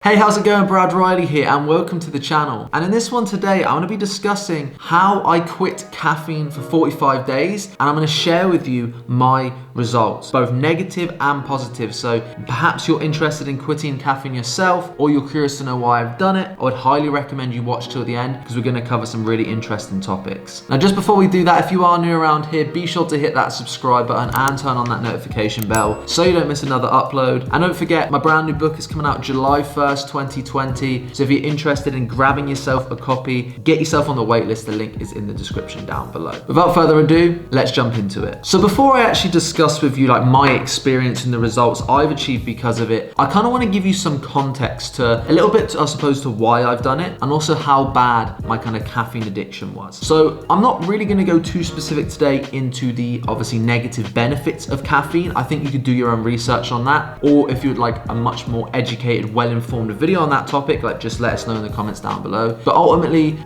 Hey, how's it going? Brad Riley here and welcome to the channel. And in this one today, I'm going to be discussing how I quit caffeine for 45 days and I'm going to share with you my results, both negative and positive. So perhaps you're interested in quitting caffeine yourself or you're curious to know why I've done it. I would highly recommend you watch till the end because we're going to cover some really interesting topics. Now, just before we do that, if you are new around here, be sure to hit that subscribe button and turn on that notification bell so you don't miss another upload. And don't forget, my brand new book is coming out July 1st, 2020. So if you're interested in grabbing yourself a copy, get yourself on the waitlist. The link is in the description down below. Without further ado, let's jump into it. So before I actually discuss with you my experience and the results I've achieved because of it, I kind of want to give you some context to a little bit, I suppose, to why I've done it and also how bad my kind of caffeine addiction was. So I'm not really going to go too specific today into the obviously negative benefits of caffeine. I think you could do your own research on that, or if you'd like a much more educated, well-informed video on that topic, just let us know in the comments down below. But ultimately,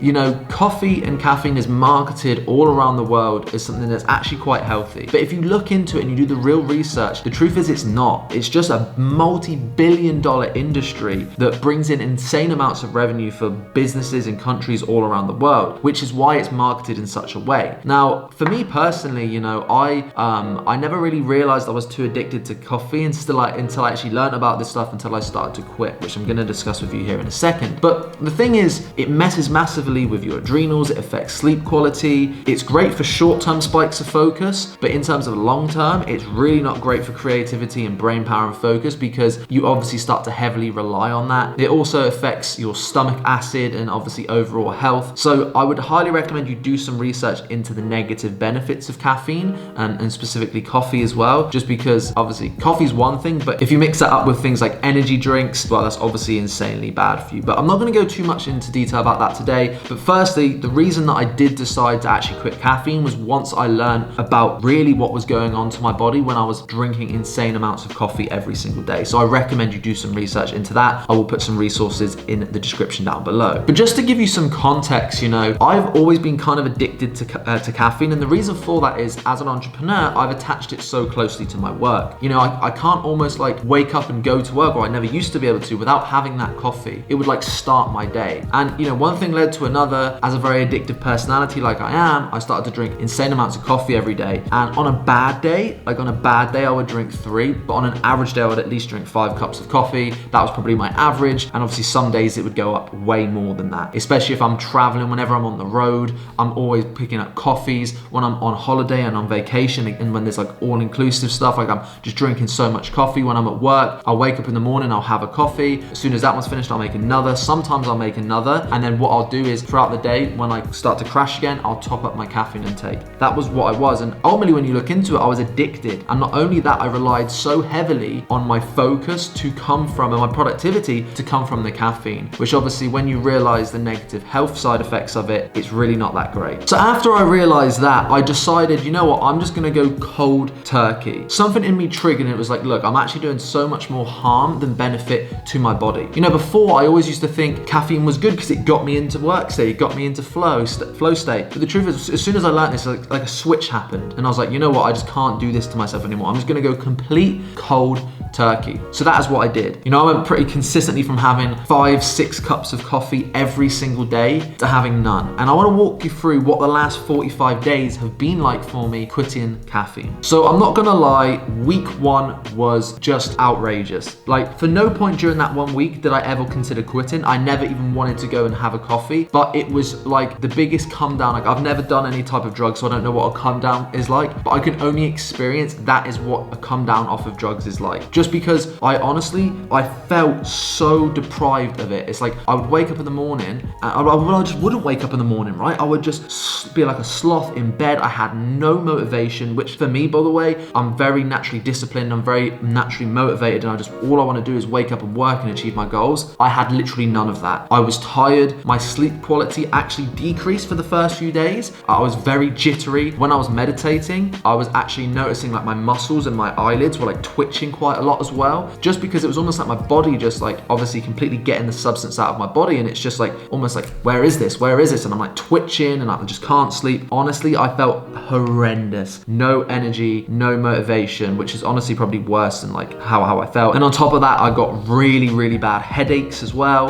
coffee and caffeine is marketed all around the world as something that's actually quite healthy. But if you look into it and you do the real research, the truth is it's not. It's just a multi-billion-dollar industry that brings in insane amounts of revenue for businesses and countries all around the world, which is why it's marketed in such a way. Now, for me personally, I never really realized I was too addicted to coffee until I actually learned about this stuff, until I started to quit, which I'm going to discuss with you here in a second. But the thing is, it messes massively with your adrenals, it affects sleep quality. It's great for short-term spikes of focus, but in terms of long-term, it's really not great for creativity and brain power and focus because you obviously start to heavily rely on that. It also affects your stomach acid and obviously overall health. So I would highly recommend you do some research into the negative benefits of caffeine and specifically coffee as well, just because obviously coffee is one thing, but if you mix that up with things like energy drinks, well, that's obviously insanely bad for you. But I'm not going to go too much into detail about that today. But firstly, the reason that I did decide to actually quit caffeine was once I learned about really what was going on to my body when I was drinking insane amounts of coffee every single day. So I recommend you do some research into that. I will put some resources in the description down below. But just to give you some context, I've always been kind of addicted to caffeine, and the reason for that is, as an entrepreneur, I've attached it so closely to my work. I can't almost wake up and go to work, or I never used to be able to, without having that coffee. It would start my day. And one thing led to another. As a very addictive personality like I am, I started to drink insane amounts of coffee every day. And on a bad day, I would drink 3, but on an average day, I would at least drink 5 cups of coffee. That was probably my average. And obviously some days it would go up way more than that, especially if I'm traveling. Whenever I'm on the road, I'm always picking up coffees. When I'm on holiday and on vacation, and when there's all-inclusive stuff, I'm just drinking so much coffee. When I'm at work, I'll wake up in the morning, I'll have a coffee. As soon as that one's finished, I'll make another. Sometimes I'll make another. And then what I'll do is throughout the day, when I start to crash again, I'll top up my caffeine intake. That was what I was. And ultimately, when you look into it, I was addicted. And not only that, I relied so heavily on my focus to come from, and my productivity to come from the caffeine, which obviously when you realize the negative health side effects of it, it's really not that great. So after I realized that, I decided, I'm just gonna go cold turkey. Something in me triggered, and it was look, I'm actually doing so much more harm than benefit to my body. Before I always used to think caffeine was good because it got me into work state, it got me into flow state. But the truth is, as soon as I learned this, a switch happened, and I was like, I just can't do this to myself anymore. I'm just gonna go complete cold turkey. So that is what I did. I went pretty consistently from having 5-6 cups of coffee every single day to having none. And I want to walk you through what the last 45 days have been like for me quitting caffeine. So I'm not gonna lie, week 1 was just outrageous. For no point during that 1 week did I ever consider quitting. I never even wanted to go and have a coffee, but it was the biggest come down. I've never done any type of drug, so I don't know what a come down is like, but I can only experience that is what a come down off of drugs is like. Just because I felt so deprived of it. It's I would wake up in the morning, and I just wouldn't wake up in the morning, right? I would just be like a sloth in bed. I had no motivation, which for me, by the way, I'm very naturally disciplined. I'm very naturally motivated, and all I want to do is wake up and work and achieve my goals. I had literally none of that. I was tired. My sleep quality actually decreased for the first few days. I was very jittery. When I was meditating, I was actually noticing my muscles and my eyelids were twitching quite a lot. lot as well, just because it was almost like my body just like obviously completely getting the substance out of my body, and it's just like almost like, where is this? And I'm like twitching and I just can't sleep. Honestly, I felt horrendous. No energy, no motivation, which is honestly probably worse than like how I felt. And on top of that, I got really bad headaches as well,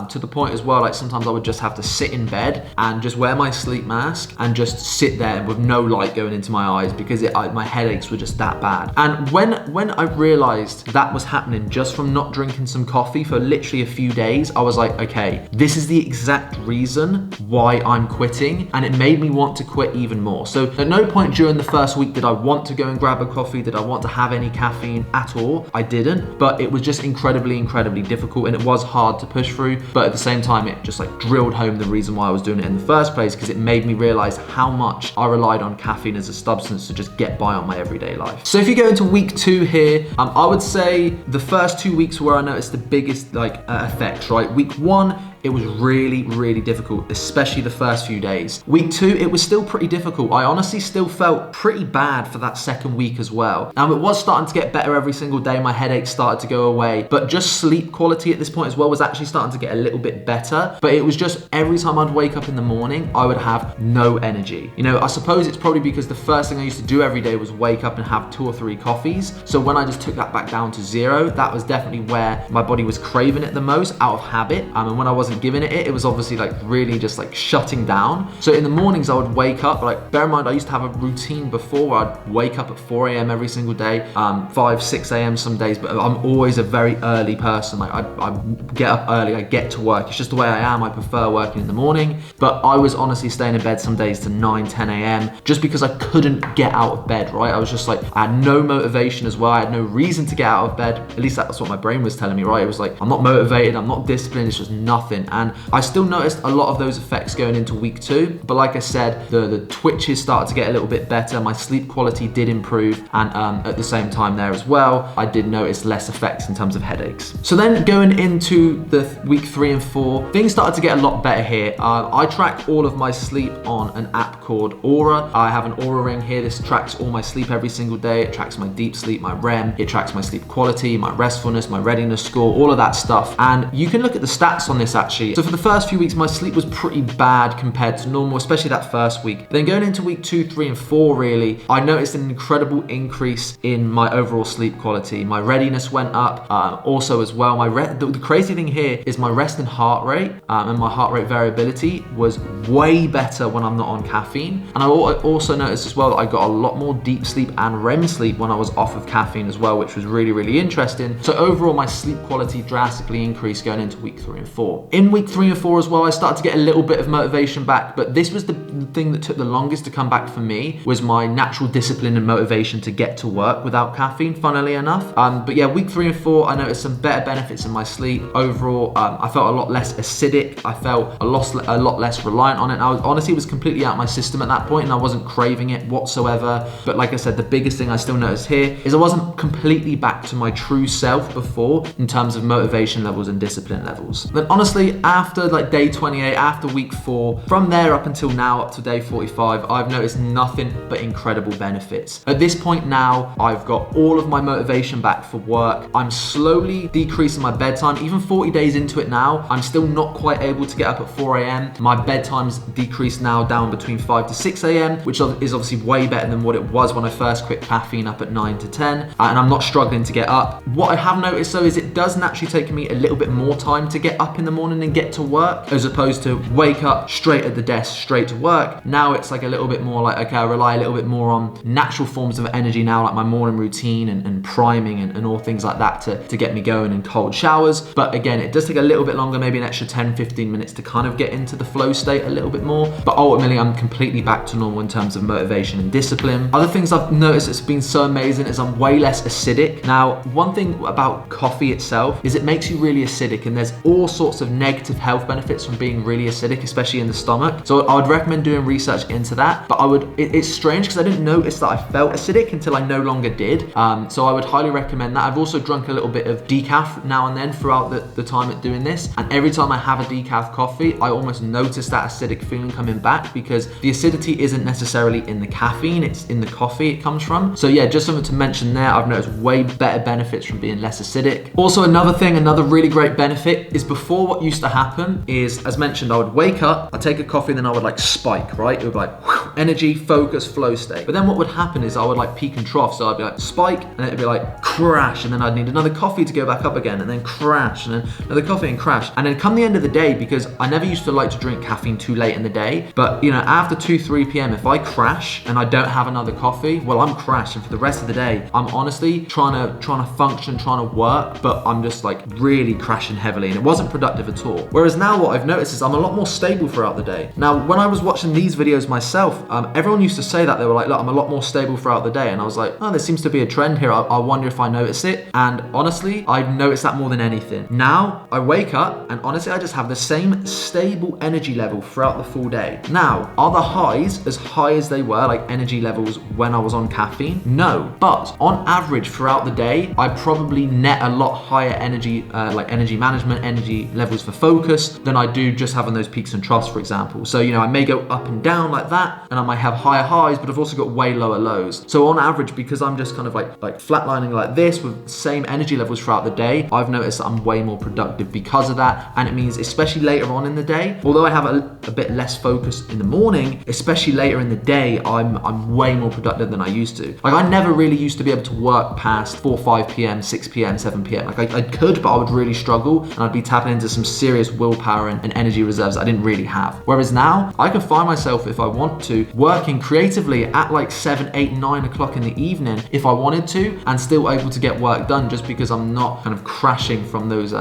to the point as well, like sometimes I would just have to sit in bed and just wear my sleep mask and just sit there with no light going into my eyes because my headaches were just that bad. And when I realized that was happening just from not drinking some coffee for literally a few days, I was like, okay, this is the exact reason why I'm quitting, and it made me want to quit even more. So at no point during the first week did I want to go and grab a coffee, did I want to have any caffeine at all. I didn't, but it was just incredibly difficult, and it was hard to push through, but at the same time it just like drilled home the reason why I was doing it in the first place, because it made me realize how much I relied on caffeine as a substance to just get by on my everyday life. So if you go into week 2 here, I would say the first 2 weeks were where I noticed the biggest effects, right? Week 1, it was really difficult, especially the first few days. Week 2, it was still pretty difficult. I honestly still felt pretty bad for that second week as well. Now it was starting to get better every single day. My headaches started to go away, but just sleep quality at this point as well was actually starting to get a little bit better. But it was just every time I'd wake up in the morning, I would have no energy. You know, I suppose it's probably because the first thing I used to do every day was wake up and have 2 or 3 coffees. So when I just took that back down to 0, that was definitely where my body was craving it the most out of habit. And when I wasn't giving it was obviously like really just like shutting down. So in the mornings I would wake up, like bear in mind I used to have a routine before where I'd wake up at 4 a.m. every single day, 5, 6 a.m. some days, but I'm always a very early person. Like I get up early, I get to work. It's just the way I am. I prefer working in the morning, but I was honestly staying in bed some days to 9, 10 a.m. just because I couldn't get out of bed, right? I was just like, I had no motivation as well. I had no reason to get out of bed. At least that's what my brain was telling me, right? It was like, I'm not motivated, I'm not disciplined, it's just nothing. And I still noticed a lot of those effects going into week 2, but like I said, the twitches started to get a little bit better. My sleep quality did improve, and at the same time there as well, I did notice less effects in terms of headaches. So then going into the week 3 and 4, things started to get a lot better here. I track all of my sleep on an app called Aura. I have an Aura ring here. This tracks all my sleep every single day. It tracks my deep sleep, my REM. It tracks my sleep quality, my restfulness, my readiness score, all of that stuff. And you can look at the stats on this actually. So for the first few weeks, my sleep was pretty bad compared to normal, especially that first week. Then going into week 2, 3, and 4, really, I noticed an incredible increase in my overall sleep quality. My readiness went up, also as well. The crazy thing here is my rest and heart rate and my heart rate variability was way better when I'm not on caffeine. And I also noticed as well that I got a lot more deep sleep and REM sleep when I was off of caffeine as well, which was really interesting. So overall, my sleep quality drastically increased going into week 3 and 4. In week 3 and 4 as well, I started to get a little bit of motivation back, but this was the thing that took the longest to come back for me, was my natural discipline and motivation to get to work without caffeine, funnily enough. But yeah, week 3 and 4, I noticed some better benefits in my sleep. Overall, I felt a lot less acidic. I felt a lot less reliant on it. And honestly, it was completely out of my system at that point, and I wasn't craving it whatsoever. But like I said, the biggest thing I still noticed here is I wasn't completely back to my true self before in terms of motivation levels and discipline levels. But honestly, after like day 28, after week 4, from there up until now, up to day 45, I've noticed nothing but incredible benefits. At this point now, I've got all of my motivation back for work. I'm slowly decreasing my bedtime. Even 40 days into it now, I'm still not quite able to get up at 4 a.m. My bedtime's decreased now down between 5 to 6 a.m., which is obviously way better than what it was when I first quit caffeine up at 9 to 10, and I'm not struggling to get up. What I have noticed though is it does naturally take me a little bit more time to get up in the morning and get to work, as opposed to wake up straight at the desk, straight to work. Now it's like a little bit more like, okay, I rely a little bit more on natural forms of energy now, like my morning routine and priming and all things like that to get me going in cold showers. But again, it does take a little bit longer, maybe an extra 10-15 minutes to kind of get into the flow state a little bit more. But ultimately, I'm completely back to normal in terms of motivation and discipline. Other things I've noticed that's been so amazing is I'm way less acidic. Now, one thing about coffee itself is it makes you really acidic, and there's all sorts of negative health benefits from being really acidic, especially in the stomach. So I would recommend doing research into that. But it's strange because I didn't notice that I felt acidic until I no longer did. So I would highly recommend that. I've also drunk a little bit of decaf now and then throughout the time at doing this. And every time I have a decaf coffee, I almost notice that acidic feeling coming back, because the acidity isn't necessarily in the caffeine, it's in the coffee it comes from. So yeah, just something to mention there. I've noticed way better benefits from being less acidic. Also, another really great benefit is before what used to happen is, as mentioned, I would wake up, I'd take a coffee, and then I would like spike, right? It would be like whew, energy, focus, flow state. But then what would happen is I would like peak and trough. So I'd be like spike, and then it'd be like crash, and then I'd need another coffee to go back up again, and then crash, and then another coffee and crash. And then come the end of the day, because I never used to like to drink caffeine too late in the day, but you know, after 2-3 p.m. if I crash and I don't have another coffee, well, I'm crashed, and for the rest of the day I'm honestly trying to function, trying to work, but I'm just like really crashing heavily, and it wasn't productive at all. Whereas now what I've noticed is I'm a lot more stable throughout the day. Now when I was watching these videos myself, everyone used to say that. They were like, look, I'm a lot more stable throughout the day, and I was like, oh, there seems to be a trend here. I wonder if I notice it. And honestly, I noticed that more than anything. Now I wake up and honestly I just have the same stable energy level throughout the full day. Now, are the highs as high as they were, like energy levels when I was on caffeine? No, but on average throughout the day, I probably net a lot higher energy, like energy management, energy levels for focus, than I do just having those peaks and troughs, for example. So, you know, I may go up and down like that, and I might have higher highs, but I've also got way lower lows. So on average, because I'm just kind of like flatlining like this with the same energy levels throughout the day, I've noticed that I'm way more productive because of that. And it means, especially later on in the day, although I have a bit less focus in the morning, especially later in the day, I'm way more productive than I used to. Like, I never really used to be able to work past 4, 5 p.m, 6 p.m, 7 p.m. Like I could, but I would really struggle, and I'd be tapping into some serious willpower and energy reserves I didn't really have. Whereas now, I can find myself, if I want to, working creatively at like 7, 8, 9 o'clock in the evening if I wanted to, and still able to get work done just because I'm not kind of crashing from those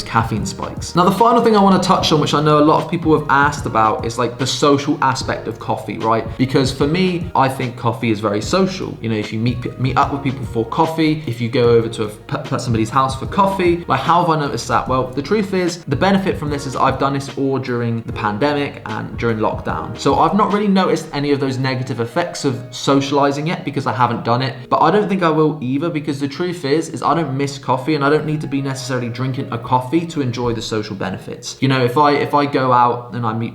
caffeine spikes. Now, the final thing I want to touch on, which I know a lot of people have asked about, is like the social aspect of coffee, right? Because for me, I think coffee is very social. You know, if you meet up with people for coffee, if you go over to somebody's house for coffee, like, how have I noticed that? Well, the truth is, the benefit from this is I've done this all during the pandemic and during lockdown. So I've not really noticed any of those negative effects of socializing yet because I haven't done it, but I don't think I will either, because the truth is I don't miss coffee, and I don't need to be necessarily drinking a coffee to enjoy the social benefits. You know, if I go out and I meet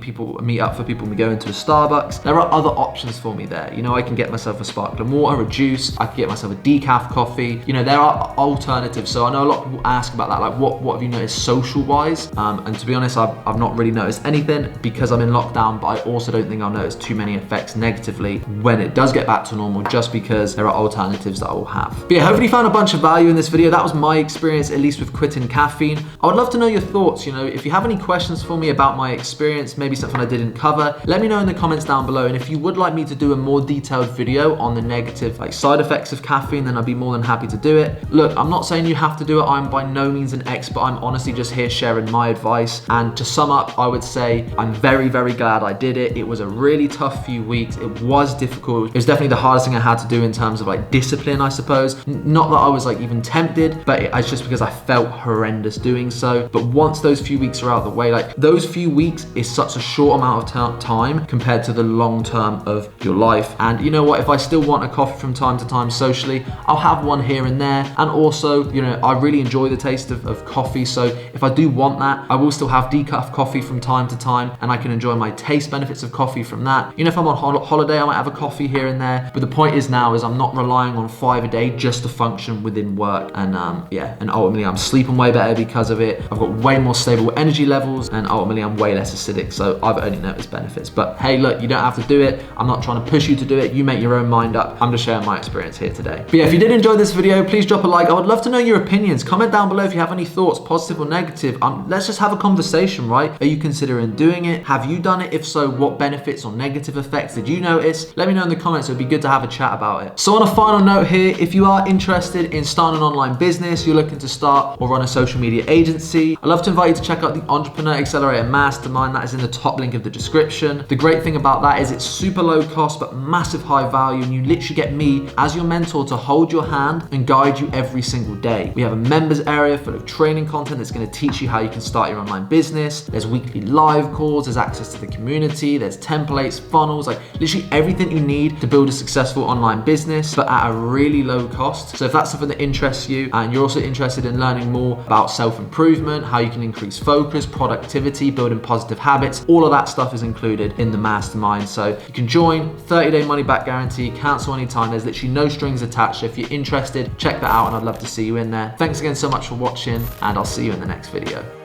up for people, and we go into a Starbucks, there are other options for me there. You know, I can get myself a sparkling water, a juice, I can get myself a decaf coffee. You know, there are alternatives. So I know a lot of people ask about that, like what have you noticed social wise? And to be honest, I've not really noticed anything because I'm in lockdown, but I also don't think I'll notice too many effects negatively when it does get back to normal, just because there are alternatives that I will have. But yeah, hopefully you found a bunch of value in this video. That was my experience, at least with quitting caffeine. I would love to know your thoughts. You know, if you have any questions for me about my experience, maybe something I didn't cover, let me know in the comments down below. And if you would like me to do a more detailed video on the negative side effects of caffeine, then I'd be more than happy to do it. Look, I'm not saying you have to do it. I'm by no means an expert. I'm honestly just here sharing my advice. And to sum up, I would say I'm very, very glad I did it. It was a really tough few weeks. It was difficult. It was definitely the hardest thing I had to do in terms of like discipline, I suppose. Not that I was like even tempted, but it's just because I felt horrendous doing so. But once those few weeks are out of the way, like those few weeks is such a short amount of time compared to the long term of your life. And you know what, if I still want a coffee from time to time socially, I'll have one here and there. And also, you know, I really enjoy the taste of coffee. So if I do want that, I will still have decaf coffee from time to time, and I can enjoy my taste benefits of coffee from that. You know, if I'm on holiday, I might have a coffee here and there. But the point is now is I'm not relying on 5 a day just to function within work. And and ultimately I'm sleeping way better because of it. I've got way more stable energy levels, and ultimately I'm way less acidic. So I've only noticed benefits. But hey, look, you don't have to do it. I'm not trying to push you to do it. You make your own mind up. I'm just sharing my experience here today. But yeah, if you did enjoy this video, please drop a like. I would love to know your opinions. Comment down below if you have any thoughts, positive or negative. Let's just have a conversation, right? Are you considering doing it? Have you done it? If so, what benefits or negative effects did you notice? Let me know in the comments. It would be good to have a chat about it. So on a final note here, if you are interested in starting an online business, you're looking to start or run a social media agency, I'd love to invite you to check out the Entrepreneur Accelerator Mastermind. That is in the top link of the description. The great thing about that is it's super low cost but massive high value, and you literally get me as your mentor to hold your hand and guide you every single day. We have a members area full of training content that's going to teach you how you can start your online business. There's weekly live calls, there's access to the community, there's templates, funnels, like literally everything you need to build a successful online business, but at a really low cost. So if that's something that interests you, and you're also interested in learning more about self-improvement, how you can increase focus, productivity, building positive habits, all of that stuff is included in the mastermind. So you can join, 30-day money back guarantee, cancel anytime. There's literally no strings attached. So if you're interested, check that out and I'd love to see you in there. Thanks again so much for watching, and I'll see you in the next video.